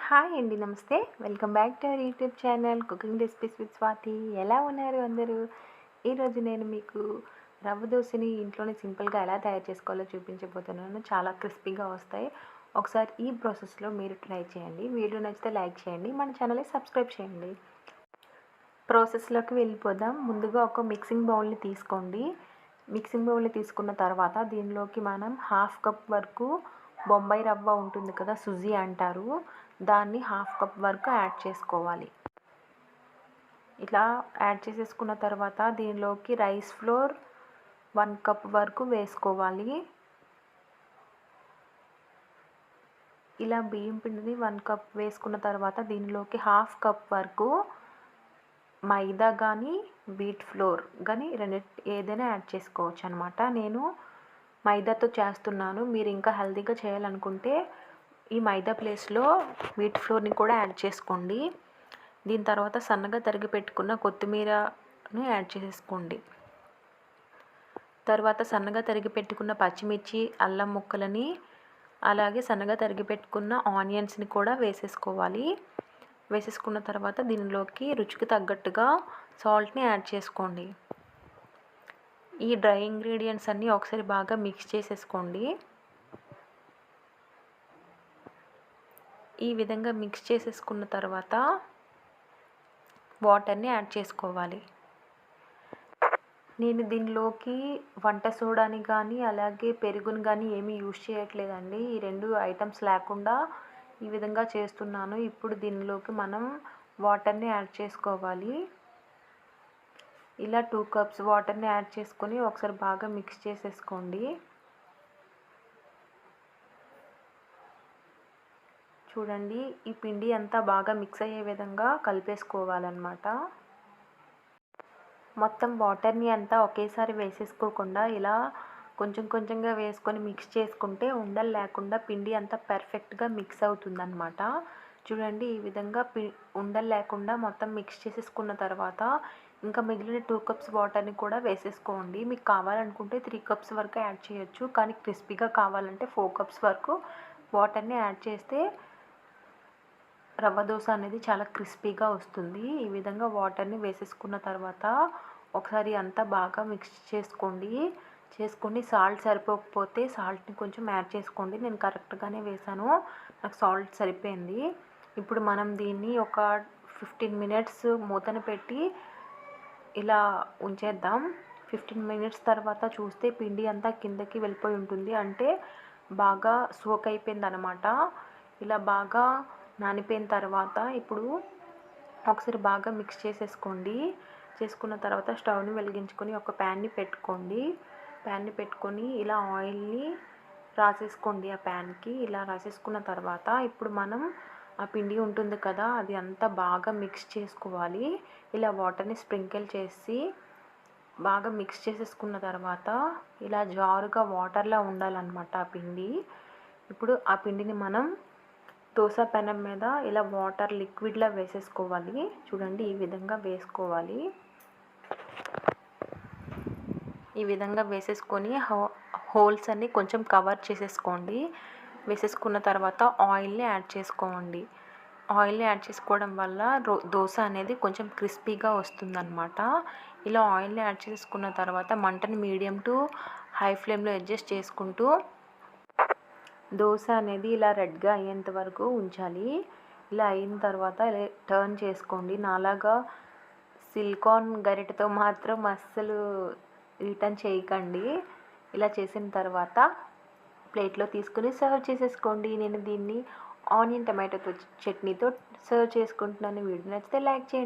Hi అండి, నమస్తే. Welcome back to our YouTube channel cooking recipes with Swathi. ఎలా ఉన్నారు అందరూ? ఈరోజు నేను మీకు రవ్వ దోశని ఇంట్లోనే సింపుల్గా ఎలా తయారు చేసుకోవాలో చూపించబోతున్నాను. చాలా క్రిస్పీగా వస్తాయి. ఒకసారి ఈ ప్రాసెస్లో మీరు ట్రై చేయండి. వీడియో నచ్చితే లైక్ చేయండి, మన ఛానల్ని సబ్స్క్రైబ్ చేయండి. ప్రాసెస్లోకి వెళ్ళిపోదాం. ముందుగా ఒక మిక్సింగ్ బౌల్ని తీసుకోండి. మిక్సింగ్ బౌల్ని తీసుకున్న తర్వాత దీనిలోకి మనం 1/2 కప్ వరకు బొంబాయి రవ్వ ఉంటుంది కదా, సుజీ అంటారు, దాన్ని 1/2 కప్ వరకు యాడ్ చేసుకోవాలి. ఇట్లా యాడ్ చేసేసుకున్న తర్వాత దీనిలోకి రైస్ ఫ్లోర్ 1 కప్ వరకు వేసుకోవాలి. ఇలా బియ్యం పిండిని 1 కప్ వేసుకున్న తర్వాత దీనిలోకి 1/2 కప్ వరకు మైదా కానీ వీట్ ఫ్లోర్ కానీ ఏదైనా యాడ్ చేసుకోవచ్చు అనమాట. నేను మైదాతో చేస్తున్నాను. మీరు ఇంకా హెల్తీగా చేయాలనుకుంటే ఈ మైదా ప్లేస్లో వీట్ ఫ్లోర్ని కూడా యాడ్ చేసుకోండి. దీని తర్వాత సన్నగా తరిగి పెట్టుకున్న కొత్తిమీరను యాడ్ చేసేసుకోండి. తర్వాత సన్నగా తరిగి పెట్టుకున్న పచ్చిమిర్చి, అల్లం ముక్కలని, అలాగే సన్నగా తరిగి పెట్టుకున్న ఆనియన్స్ని కూడా వేసేసుకోవాలి. వేసేసుకున్న తర్వాత దీనిలోకి రుచికి తగ్గట్టుగా సాల్ట్ని యాడ్ చేసుకోండి. ఈ డ్రై ఇంగ్రీడియంట్స్ అన్నీ ఒకసారి బాగా మిక్స్ చేసేసుకోండి. ఈ విధంగా మిక్స్ చేసేసుకున్న తర్వాత వాటర్ని యాడ్ చేసుకోవాలి. నేను దీనిలోకి వంట సోడాని కానీ అలాగే పెరుగుని కానీ ఏమీ యూజ్ చేయట్లేదండి. ఈ 2 ఐటమ్స్ లేకుండా ఈ విధంగా చేస్తున్నాను. ఇప్పుడు దీనిలోకి మనం వాటర్ని యాడ్ చేసుకోవాలి. ఇలా 2 కప్స్ వాటర్ని యాడ్ చేసుకొని ఒకసారి బాగా మిక్స్ చేసేసుకోండి. చూడండి, ఈ పిండి అంతా బాగా మిక్స్ అయ్యే విధంగా కలిపేసుకోవాలన్నమాట. మొత్తం వాటర్ని అంతా ఒకేసారి వేసేసుకోకుండా ఇలా కొంచెం కొంచెంగా వేసుకొని మిక్స్ చేసుకుంటే ఉండలు లేకుండా పిండి అంతా పర్ఫెక్ట్గా మిక్స్ అవుతుందన్నమాట. చూడండి, ఈ విధంగా ఉండలు లేకుండా మొత్తం మిక్స్ చేసేసుకున్న తర్వాత ఇంకా మిగిలిన 2 కప్స్ వాటర్ని కూడా వేసేసుకోండి. మీకు కావాలనుకుంటే 3 కప్స్ వరకు యాడ్ చేయొచ్చు, కానీ క్రిస్పీగా కావాలంటే 4 కప్స్ వరకు వాటర్ని యాడ్ చేస్తే రవ్వ దోశ అనేది చాలా క్రిస్పీగా వస్తుంది. ఈ విధంగా వాటర్ని వేసేసుకున్న తర్వాత ఒకసారి అంతా బాగా మిక్స్ చేసుకొని సాల్ట్ సరిపోకపోతే సాల్ట్ని కొంచెం యాడ్ చేసుకోండి. నేను కరెక్ట్గానే వేసాను, నాకు సాల్ట్ సరిపోయింది. ఇప్పుడు మనం దీన్ని ఒక 15 మినిట్స్ మూతను పెట్టి ఇలా ఉంచేద్దాం. 15 మినిట్స్ తర్వాత చూస్తే పిండి అంతా కిందకి వెళ్ళిపోయి ఉంటుంది, అంటే బాగా సోక్ అయిపోయింది అనమాట. ఇలా బాగా నానిపోయిన తర్వాత ఇప్పుడు ఒకసారి బాగా మిక్స్ చేసుకున్న తర్వాత స్టవ్ని వెలిగించుకొని ఒక ప్యాన్ని పెట్టుకొని ఇలా ఆయిల్ని రాసేసుకోండి. ఆ ప్యాన్కి ఇలా రాసేసుకున్న తర్వాత ఇప్పుడు మనం ఆ పిండి ఉంటుంది కదా, అది అంతా బాగా మిక్స్ చేసుకోవాలి. ఇలా వాటర్ని స్ప్రింకిల్ చేసి బాగా మిక్స్ చేసేసుకున్న తర్వాత ఇలా జారుగా వాటర్లా ఉండాలన్నమాట ఆ పిండి. ఇప్పుడు ఆ పిండిని మనం దోశ పెనం మీద ఇలా వాటర్ లిక్విడ్లా వేసేసుకోవాలి. చూడండి, ఈ విధంగా వేసుకోవాలి. ఈ విధంగా వేసేసుకొని హోల్స్ అన్నీ కొంచెం కవర్ చేసేసుకోండి. వేసేసుకున్న తర్వాత ఆయిల్ని యాడ్ చేసుకోండి. ఆయిల్ని యాడ్ చేసుకోవడం వల్ల దోశ అనేది కొంచెం క్రిస్పీగా వస్తుందన్నమాట. ఇలా ఆయిల్ని యాడ్ చేసుకున్న తర్వాత మంటని మీడియం టు హై ఫ్లేమ్లో అడ్జస్ట్ చేసుకుంటూ దోశ అనేది ఇలా రెడ్గా అయ్యేంత వరకు ఉంచాలి. ఇలా అయిన తర్వాత టర్న్ చేసుకోండి. నాలాగా సిలికాన్ గరిటెతో మాత్రం అస్సలు రిటర్న్ చేయకండి. ఇలా చేసిన తర్వాత ప్లేట్లో తీసుకుని సర్వ్ చేసేసుకోండి. నేను దీన్ని ఆనియన్ టమాటో చట్నీతో సర్వ్ చేసుకుంటున్నాను. వీడియో నచ్చితే లైక్ చేయండి.